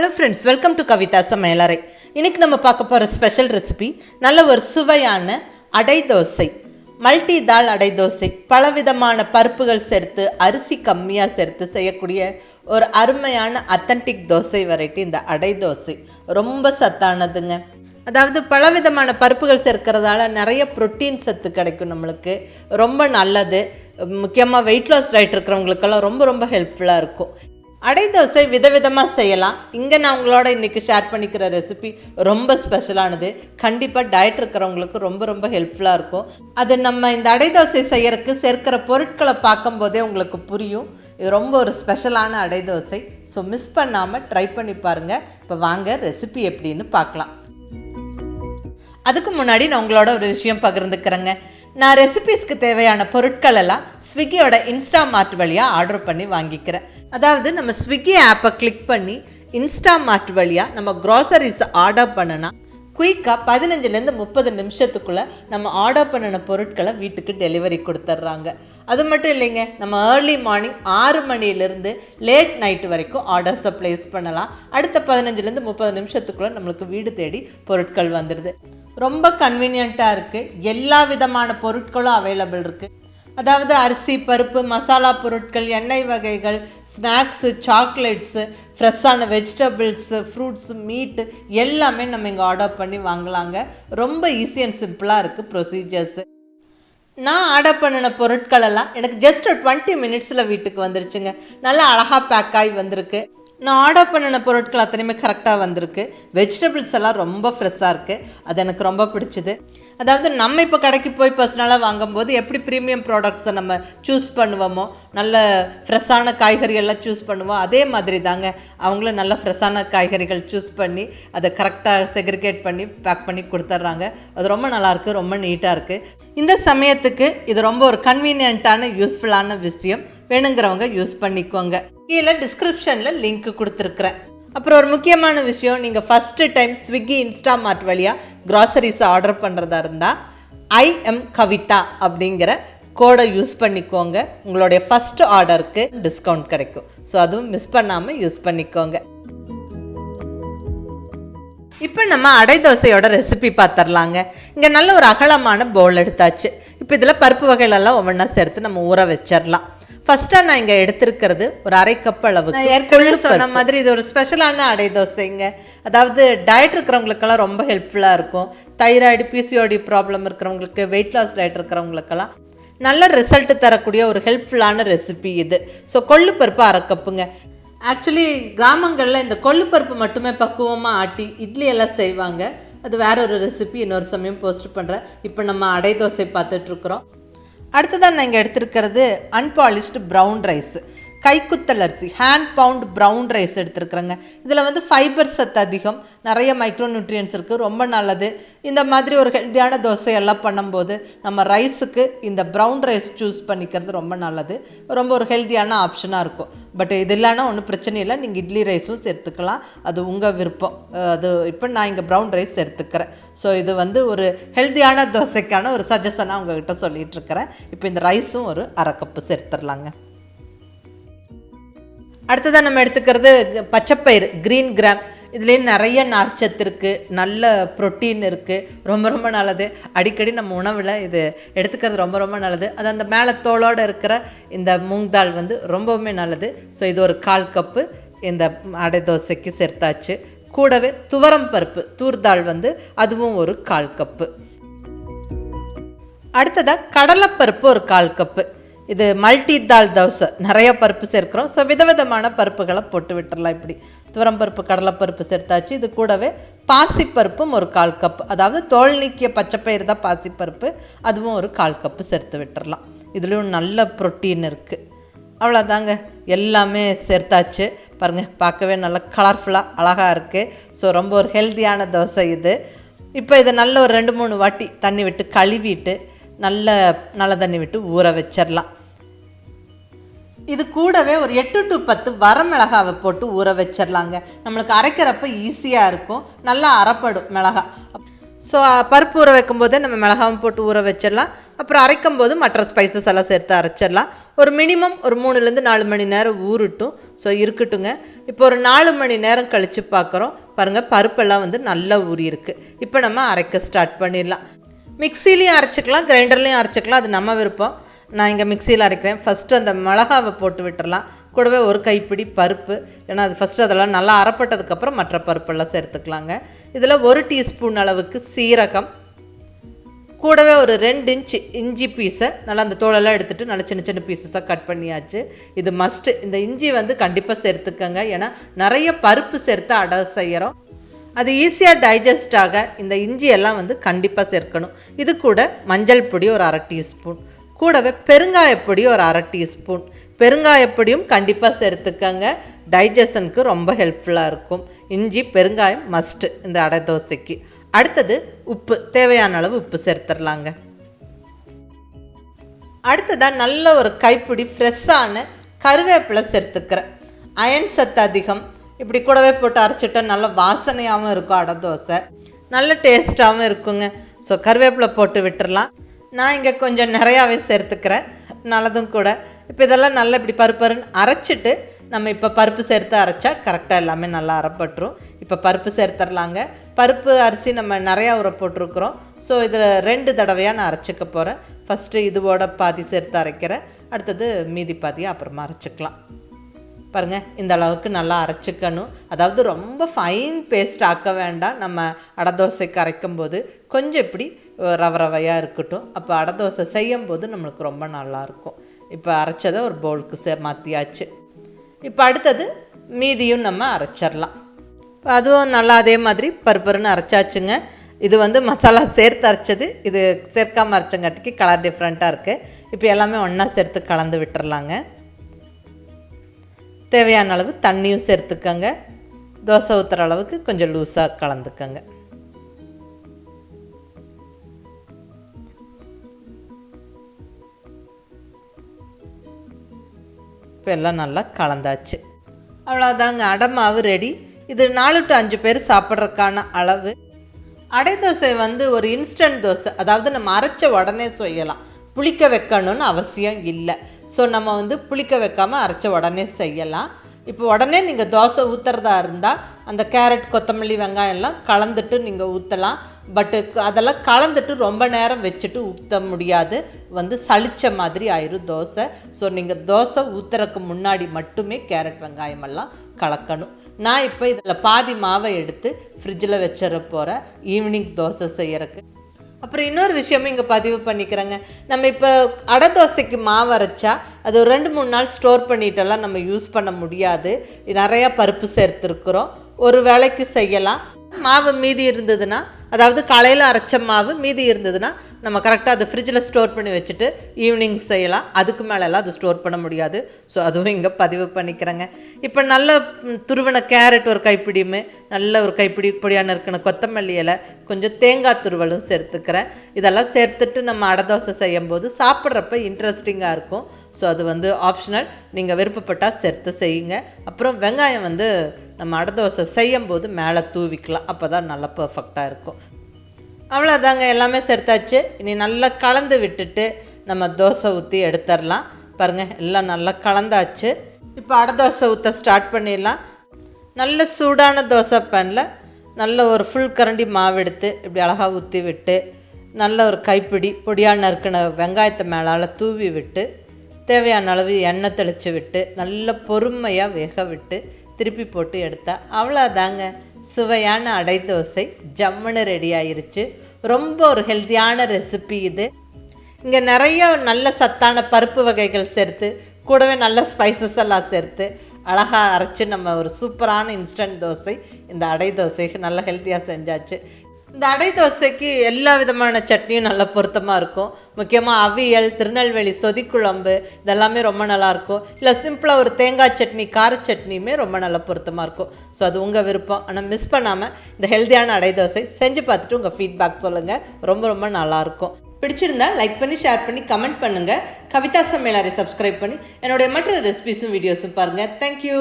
Hello friends, welcome to Kavithasamayalarai. இன்னைக்கு நம்ம பார்க்க போற ஸ்பெஷல் ரெசிபி நல்ல ஒரு சுவையான அடை தோசை. மல்டிதால் அடை தோசை. பலவிதமான பருப்புகள் சேர்த்து அரிசி கம்மியா சேர்த்து செய்யக்கூடிய ஒரு அருமையான அத்தன்டிக் தோசை வெரைட்டி இந்த அடை தோசை. ரொம்ப சத்தானதுங்க. அதாவது பலவிதமான பருப்புகள் சேர்க்கிறதால நிறைய புரோட்டீன் சத்து கிடைக்கும் நம்மளுக்கு. ரொம்ப நல்லது. முக்கியமாக வெயிட் லாஸ் டயட் இருக்கிறவங்களுக்கெல்லாம் ரொம்ப ஹெல்ப்ஃபுல்லாக இருக்கும். அடை தோசை விதவிதமாக செய்யலாம். இங்கே நான் உங்களோட இன்றைக்கி ஷேர் பண்ணிக்கிற ரெசிபி ரொம்ப ஸ்பெஷலானது. கண்டிப்பாக டயட் இருக்கிறவங்களுக்கு ரொம்ப ஹெல்ப்ஃபுல்லாக இருக்கும். அது நம்ம இந்த அடை தோசை செய்யறதுக்கு சேர்க்கிற பொருட்களை பார்க்கும்போதே உங்களுக்கு புரியும். இது ரொம்ப ஒரு ஸ்பெஷலான அடை தோசை. ஸோ மிஸ் பண்ணாமல் ட்ரை பண்ணி பாருங்கள். இப்போ வாங்க ரெசிபி எப்படின்னு பார்க்கலாம். அதுக்கு முன்னாடி நான் உங்களோட ஒரு விஷயம் பகிர்ந்துக்கிறேங்க. நான் ரெசிபீஸ்க்கு தேவையான பொருட்கள் எல்லாம் ஸ்விக்கியோட இன்ஸ்டாமார்ட் வழியாக ஆர்டர் பண்ணி வாங்கிக்கிறேன். அதாவது நம்ம ஸ்விக்கி ஆப்பை கிளிக் பண்ணி இன்ஸ்டாமார்ட் வழியாக நம்ம க்ராசரிஸ் ஆர்டர் பண்ணினா குயிக்காக 15-30 நிமிஷத்துக்குள்ளே நம்ம ஆர்டர் பண்ணின பொருட்களை வீட்டுக்கு டெலிவரி கொடுத்துட்றாங்க. அது மட்டும் இல்லைங்க, நம்ம ஏர்லி மார்னிங் 6 மணிலேருந்து லேட் நைட்டு வரைக்கும் ஆர்டர்ஸை ப்ளேஸ் பண்ணலாம். அடுத்த 15-30 நிமிஷத்துக்குள்ளே நம்மளுக்கு வீடு தேடி பொருட்கள் வந்துடுது. ரொம்ப கன்வீனியண்ட்டாக இருக்குது. எல்லா விதமான பொருட்களும் அவைலபிள் இருக்குது. அதாவது அரிசி, பருப்பு, மசாலா பொருட்கள், எண்ணெய் வகைகள், ஸ்நாக்ஸு, சாக்லேட்ஸு, ஃப்ரெஷ்ஷான வெஜிடபிள்ஸு, ஃப்ரூட்ஸு, மீட்டு எல்லாமே நம்ம இங்கே ஆர்டர் பண்ணி வாங்கலாங்க. ரொம்ப ஈஸி அண்ட் சிம்பிளாக இருக்குது ப்ரொசீஜர்ஸு. நான் ஆர்டர் பண்ணின பொருட்கள் எல்லாம் எனக்கு ஜஸ்ட் 20 மினிட்ஸில் வீட்டுக்கு வந்துருச்சுங்க. நல்லா அழகாக பேக் ஆகி வந்திருக்கு. நான் ஆர்டர் பண்ணின பொருட்கள் அத்தனையுமே கரெக்டாக வந்திருக்கு. வெஜிடபிள்ஸ் எல்லாம் ரொம்ப ஃப்ரெஷ்ஷாக இருக்குது. அது எனக்கு ரொம்ப பிடிச்சிது. அதாவது நம்ம இப்போ கடைக்கு போய் பர்சனலாக வாங்கும்போது எப்படி ப்ரீமியம் ப்ராடக்ட்ஸை நம்ம சூஸ் பண்ணுவோமோ, நல்ல ஃப்ரெஷ்ஷான காய்கறிகள்லாம் சூஸ் பண்ணுவோம், அதே மாதிரி தாங்க அவங்களும் நல்ல ஃப்ரெஷ்ஷான காய்கறிகள் சூஸ் பண்ணி அதை கரெக்டாக செக்ரிகேட் பண்ணி பேக் பண்ணி கொடுத்துட்றாங்க. அது ரொம்ப நல்லாயிருக்கு, ரொம்ப நீட்டாக இருக்குது. இந்த சமயத்துக்கு இது ரொம்ப ஒரு கன்வீனியண்ட்டான யூஸ்ஃபுல்லான விஷயம். வேணுங்கிறவங்க யூஸ் பண்ணிக்கோங்க. கீழே டிஸ்கிரிப்ஷனில் லிங்க் கொடுத்துருக்குறேன். அப்புறம் ஒரு முக்கியமான விஷயம், நீங்கள் ஃபஸ்ட்டு டைம் ஸ்விக்கி இன்ஸ்டாமார்ட் வழியாக க்ராசரிஸ் ஆர்டர் பண்ணுறதா இருந்தால் ஐஎம் கவிதா அப்படிங்கிற கோடை யூஸ் பண்ணிக்கோங்க. உங்களுடைய ஃபஸ்ட்டு ஆர்டருக்கு டிஸ்கவுண்ட் கிடைக்கும். ஸோ அதுவும் மிஸ் பண்ணாமல் யூஸ் பண்ணிக்கோங்க. இப்போ நம்ம அடை தோசையோட ரெசிபி பார்த்துடலாங்க. இங்கே நல்ல ஒரு அகலமான பவுல் எடுத்தாச்சு. இப்போ இதில் பருப்பு வகைகளெல்லாம் ஒவ்வொன்றா சேர்த்து நம்ம ஊற வச்சிடலாம். ஃபஸ்ட்டாக நான் இங்கே எடுத்துருக்கிறது ஒரு 1/2 கப் அளவு. ஏற்கனவே சொன்ன மாதிரி இது ஒரு ஸ்பெஷலான அடை தோசைங்க. அதாவது டயட் இருக்கிறவங்களுக்கெல்லாம் ரொம்ப ஹெல்ப்ஃபுல்லாக இருக்கும். தைராய்டு, பிசிஓடி ப்ராப்ளம் இருக்கிறவங்களுக்கு, வெயிட் லாஸ் டயட் இருக்கிறவங்களுக்கெல்லாம் நல்ல ரிசல்ட் தரக்கூடிய ஒரு ஹெல்ப்ஃபுல்லான ரெசிபி இது. ஸோ கொள்ளுப்பருப்பு 1/2 கப்புங்க. ஆக்சுவலி கிராமங்களில் இந்த கொள்ளுப்பருப்பு மட்டுமே பக்குவமாக ஆட்டி இட்லி எல்லாம் செய்வாங்க. அது வேற ஒரு ரெசிபி இன்னொரு சமயம் போஸ்ட் பண்ணுறேன். இப்போ நம்ம அடை தோசை பார்த்துட்ருக்குறோம். அடுத்ததான் நான் இங்கே எடுத்துருக்கிறது அன்பாலிஷ்டு ப்ரௌன் ரைஸ், கைக்குத்தல் அரிசி, ஹேண்ட் பவுண்ட் ப்ரௌன் ரைஸ் எடுத்துருக்குறேங்க. இதில் வந்து ஃபைபர் சத்து அதிகம், நிறைய மைக்ரோ நியூட்ரியன்ஸ் இருக்குது, ரொம்ப நல்லது. இந்த மாதிரி ஒரு ஹெல்த்தியான தோசையெல்லாம் பண்ணும்போது நம்ம ரைஸுக்கு இந்த ப்ரௌன் ரைஸ் சூஸ் பண்ணிக்கிறது ரொம்ப நல்லது. ரொம்ப ஒரு ஹெல்த்தியான ஆப்ஷனாக இருக்கும். பட் இது இல்லைன்னா ஒன்றும் பிரச்சனை இல்லை, நீங்கள் இட்லி ரைஸும் சேர்த்துக்கலாம், அது உங்கள் விருப்பம். அது இப்போ நான் இங்கே ப்ரௌன் ரைஸ் எடுத்துக்கிறேன். ஸோ இது வந்து ஒரு ஹெல்த்தியான தோசைக்கான ஒரு சஜஷனாக உங்கள்கிட்ட சொல்லிகிட்ருக்கிறேன். இப்போ இந்த ரைஸும் ஒரு 1/2 கப்பு சேர்த்துடலாங்க. அடுத்ததான் நம்ம எடுத்துக்கிறது பச்சைப்பயிறு, க்ரீன் கிராம். இதுலேயும் நிறைய நார்ச்சத்து இருக்குது, நல்ல ப்ரோட்டீன் இருக்குது, ரொம்ப நல்லது. அடிக்கடி நம்ம உணவில் இது எடுத்துக்கிறது ரொம்ப நல்லது. அது அந்த மேலே தோலோடு இருக்கிற இந்த மூங் தால் வந்து ரொம்பவுமே நல்லது. ஸோ இது ஒரு 1/4 கப்பு இந்த அடை தோசைக்கு சேர்த்தாச்சு. கூடவே துவரம் பருப்பு, தூர்தால் வந்து அதுவும் ஒரு 1/4 கப்பு. அடுத்ததாக கடலைப்பருப்பு ஒரு 1/4 கப்பு. இது மல்டிதால் தோசை, நிறைய பருப்பு சேர்க்குறோம். ஸோ விதவிதமான பருப்புகளை போட்டு விட்டுடலாம். இப்படி துவரம் பருப்பு, கடலைப்பருப்பு சேர்த்தாச்சு. இது கூடவே பாசிப்பருப்பும் ஒரு 1/4 கப்பு. அதாவது தோல் நீக்கிய பச்சைப்பயிறு தான் பாசிப்பருப்பு, அதுவும் ஒரு 1/4 கப்பு சேர்த்து விட்டுடலாம். இதுலேயும் நல்ல ப்ரோட்டீன் இருக்குது. அவ்வளோதாங்க, எல்லாமே சேர்த்தாச்சு. பாருங்கள், பார்க்கவே நல்லா கலர்ஃபுல்லாக அழகாக இருக்குது. ஸோ ரொம்ப ஒரு ஹெல்த்தியான தோசை இது. இப்போ இதை நல்ல ஒரு 2-3 வாட்டி தண்ணி விட்டு கழுவிட்டு நல்ல தண்ணி விட்டு ஊற வச்சிடலாம். இது கூடவே ஒரு 8 to 10 வரமிளகாவை போட்டு ஊற வச்சிடலாங்க. நம்மளுக்கு அரைக்கிறப்ப ஈஸியாக இருக்கும், நல்லா அரைப்படும் மிளகா. ஸோ பருப்பு ஊற வைக்கும் போதே நம்ம மிளகாவும் போட்டு ஊற வச்சிடலாம். அப்புறம் அரைக்கும் போது மற்ற ஸ்பைசஸ் எல்லாம் சேர்த்து அரைச்சிடலாம். ஒரு மினிமம் ஒரு 3லேருந்து 4 மணி நேரம் ஊறட்டும். ஸோ இருக்கட்டுங்க. இப்போ ஒரு 4 மணி நேரம் கழித்து பார்க்குறோம். பாருங்கள், பருப்பெல்லாம் வந்து நல்லா ஊறி இருக்குது. இப்போ நம்ம அரைக்க ஸ்டார்ட் பண்ணிடலாம். மிக்சிலையும் அரைச்சிக்கலாம், கிரைண்டர்லேயும் அரைச்சிக்கலாம், அது நம்ம விருப்பம். நான் இங்கே மிக்சியில் அரைக்கிறேன். ஃபஸ்ட்டு அந்த மிளகாவை போட்டு விட்டுறலாம். கூடவே ஒரு கைப்பிடி பருப்பு, ஏன்னா அது ஃபஸ்ட்டு அதெல்லாம் நல்லா அரைப்பட்டதுக்கப்புறம் மற்ற பருப்பெல்லாம் சேர்த்துக்கலாங்க. இதில் 1 டீஸ்பூன் அளவுக்கு சீரகம், கூடவே ஒரு 2 இன்ச்சு இஞ்சி பீஸை நல்லா அந்த தோலெல்லாம் எடுத்துகிட்டு நல்லா சின்ன சின்ன பீஸஸாக கட் பண்ணியாச்சு. இது மஸ்ட்டு. இந்த இஞ்சி வந்து கண்டிப்பாக சேர்த்துக்கங்க, ஏன்னா நிறைய பருப்பு சேர்த்து அடை செய்கிறோம். அது ஈஸியாக டைஜஸ்ட் ஆக இந்த இஞ்சியெல்லாம் வந்து கண்டிப்பாக சேர்க்கணும். இது கூட மஞ்சள் பொடி ஒரு 1/2 டீஸ்பூன், கூடவே பெருங்காயப்பொடி ஒரு 1/2 டீஸ்பூன். பெருங்காயப்பொடியும் கண்டிப்பாக சேர்த்துக்கங்க, டைஜஷனுக்கு ரொம்ப ஹெல்ப்ஃபுல்லாக இருக்கும். இஞ்சி பெருங்காயம் மஸ்ட்டு இந்த அடை தோசைக்கு. அடுத்தது உப்பு, தேவையான அளவு உப்பு சேர்த்துடலாங்க. அடுத்ததாக நல்ல ஒரு கைப்பிடி ஃப்ரெஷ்ஷான கருவேப்பிலை சேர்த்துக்கிறேன். அயன் சத்து அதிகம். இப்படி கூடவே போட்டு அரைச்சிட்டா நல்ல வாசனையாகவும் இருக்கும் அடை தோசை, நல்ல டேஸ்ட்டாகவும் இருக்குங்க. ஸோ கருவேப்பிலை போட்டு விட்டுடலாம். நான் இங்கே கொஞ்சம் நிறையாவே சேர்த்துக்கிறேன், நல்லதும் கூட. இப்போ இதெல்லாம் நல்லா இப்படி பருப்புன்னு அரைச்சிட்டு நம்ம இப்போ பருப்பு சேர்த்து அரைச்சா கரெக்டாக எல்லாமே நல்லா அரைப்பட்டுரும். இப்போ பருப்பு சேர்த்துடலாங்க. பருப்பு அரிசி நம்ம நிறையா ஊற போட்டிருக்கிறோம். ஸோ இதில் 2 தடவையாக நான் அரைச்சிக்க போகிறேன். ஃபஸ்ட்டு இதுவோட பாதி சேர்த்து அரைக்கிறேன், அடுத்தது மீதி பாதியை அப்புறமா அரைச்சிக்கலாம். பாருங்கள், இந்த அளவுக்கு நல்லா அரைச்சிக்கணும். அதாவது ரொம்ப ஃபைன் பேஸ்ட் ஆக்க வேண்டாம். நம்ம அடை தோசைக்கு அரைக்கும் போது கொஞ்சம் இப்படி ரவையாக இருக்கட்டும். அப்போ அடை தோசை செய்யும் போது நம்மளுக்கு ரொம்ப நல்லாயிருக்கும். இப்போ அரைச்சதை ஒரு பவுலுக்கு மாற்றியாச்சு. இப்போ அடுத்தது மீதியும் நம்ம அரைச்சிடலாம். அதுவும் நல்லா அதே மாதிரி பருப்புன்னு அரைச்சாச்சுங்க. இது வந்து மசாலா சேர்த்து அரைச்சது, இது சேர்க்காமல் அரைச்சங்காட்டிக்கு கலர் டிஃப்ரெண்ட்டாக இருக்குது. இப்போ எல்லாமே ஒன்றா சேர்த்து கலந்து விட்டுறலாங்க. தேவையான அளவு தண்ணியும் சேர்த்துக்கங்க. தோசை ஊற்றுற அளவுக்கு கொஞ்சம் லூஸாக கலந்துக்கங்க. இப்போ எல்லாம் நல்லா கலந்தாச்சு. அவ்வளோதாங்க, அடை மாவு ரெடி. இது 4 to 5 பேர் சாப்பிட்றதுக்கான அளவு. அடை தோசை வந்து ஒரு இன்ஸ்டன்ட் தோசை, அதாவது நம்ம அரைச்ச உடனே செய்யலாம், புளிக்க வைக்கணும்னு அவசியம் இல்லை. ஸோ நம்ம வந்து புளிக்க வைக்காமல் அரைச்ச உடனே செய்யலாம். இப்போ உடனே நீங்கள் தோசை ஊற்றுறதா இருந்தால் அந்த கேரட், கொத்தமல்லி, வெங்காயம்லாம் கலந்துட்டு நீங்கள் ஊற்றலாம். பட்டு அதெல்லாம் கலந்துட்டு ரொம்ப நேரம் வச்சுட்டு ஊற்ற முடியாது, வந்து சளிச்ச மாதிரி ஆயிரும் தோசை. ஸோ நீங்கள் தோசை ஊற்றுறதுக்கு முன்னாடி மட்டுமே கேரட், வெங்காயமெல்லாம் கலக்கணும். நான் இப்போ இதில் பாதி மாவை எடுத்து ஃப்ரிட்ஜில் வச்சிட போகிறேன் ஈவினிங் தோசை செய்யறதுக்கு. அப்புறம் இன்னொரு விஷயமும் இங்கே பதிவு பண்ணிக்கிறேங்க. நம்ம இப்போ அடை தோசைக்கு மாவு அரைச்சா அது ஒரு 2-3 நாள் ஸ்டோர் பண்ணிட்டெல்லாம் நம்ம யூஸ் பண்ண முடியாது. நிறையா பருப்பு சேர்த்துருக்குறோம். ஒரு வேளைக்கு செய்யலாம். மாவு மீதி இருந்ததுன்னா, அதாவது காலையில் அரைச்ச மாவு மீதி இருந்ததுன்னா நம்ம கரெக்டாக அதை ஃப்ரிட்ஜில் ஸ்டோர் பண்ணி வச்சுட்டு ஈவினிங் செய்யலாம். அதுக்கு மேலெல்லாம் அது ஸ்டோர் பண்ண முடியாது. ஸோ அதுவும் இங்கே பதிவு பண்ணிக்கிறேங்க. இப்போ நல்ல துருவின கேரட் ஒரு கைப்பிடியுமே, நல்ல ஒரு கைப்பிடி பொடியான இருக்கிற கொத்தமல்லி இலை, கொஞ்சம் தேங்காய் துருவலும் சேர்த்துக்கிறேன். இதெல்லாம் சேர்த்துட்டு நம்ம அடை தோசை செய்யும் போது சாப்பிட்றப்ப இன்ட்ரெஸ்டிங்காக இருக்கும். ஸோ அது வந்து ஆப்ஷனல், நீங்கள் விருப்பப்பட்டால் சேர்த்து செய்யுங்க. அப்புறம் வெங்காயம் வந்து நம்ம அடை தோசை செய்யும் போது மேலே தூவிக்கலாம், அப்போ தான் நல்லா பர்ஃபெக்டாக இருக்கும். அவ்வளோதாங்க, எல்லாமே சேர்த்தாச்சு. இனி நல்லா கலந்து விட்டுட்டு நம்ம தோசை ஊற்றி எடுத்துடலாம். பாருங்கள், எல்லாம் நல்லா கலந்தாச்சு. இப்போ அடை தோசை ஊற்ற ஸ்டார்ட் பண்ணிடலாம். நல்ல சூடான தோசை பேனில் நல்ல ஒரு ஃபுல் கரண்டி மாவு எடுத்து இப்படி அழகாக ஊற்றி விட்டு, நல்ல ஒரு கைப்பிடி பொடியாக நறுக்கின வெங்காயத்தை மேலால் தூவி விட்டு, தேவையான அளவு எண்ணெய் தெளித்து விட்டு, நல்ல பொறுமையாக வேக விட்டு திருப்பி போட்டு எடுத்தால் அவ்வளோதாங்க, சுவையான அடை தோசை ஜம்முன்னு ரெடி ஆயிருச்சு. ரொம்ப ஒரு ஹெல்த்தியான ரெசிபி இது. இங்கே நிறைய நல்ல சத்தான பருப்பு வகைகள் சேர்த்து, கூடவே நல்ல ஸ்பைசஸ் எல்லாம் சேர்த்து அழகாக அரைச்சி நம்ம ஒரு சூப்பரான இன்ஸ்டன்ட் தோசை, இந்த அடை தோசைக்கு நல்ல ஹெல்த்தியாக செஞ்சாச்சு. இந்த அடை தோசைக்கு எல்லா விதமான சட்னியும் நல்லா பொருத்தமாக இருக்கும். முக்கியமாக அவியல், திருநெல்வேலி சொதிக்குழம்பு இதெல்லாமே ரொம்ப நல்லாயிருக்கும். இல்லை சிம்பிளாக ஒரு தேங்காய் சட்னி, கார சட்னியுமே ரொம்ப நல்லா பொருத்தமாக இருக்கும். ஸோ அது உங்கள் விருப்பம். ஆனால் மிஸ் பண்ணாமல் இந்த ஹெல்த்தியான அடை தோசை செஞ்சு பார்த்துட்டு உங்கள் ஃபீட்பேக் சொல்லுங்கள். ரொம்ப ரொம்ப நல்லாயிருக்கும். பிடிச்சிருந்தா லைக் பண்ணி, ஷேர் பண்ணி, கமெண்ட் பண்ணுங்கள். கவிதா சமையலறை சப்ஸ்கிரைப் பண்ணி என்னுடைய மற்ற ரெசிபிஸும் வீடியோஸும் பாருங்கள். தேங்க்யூ.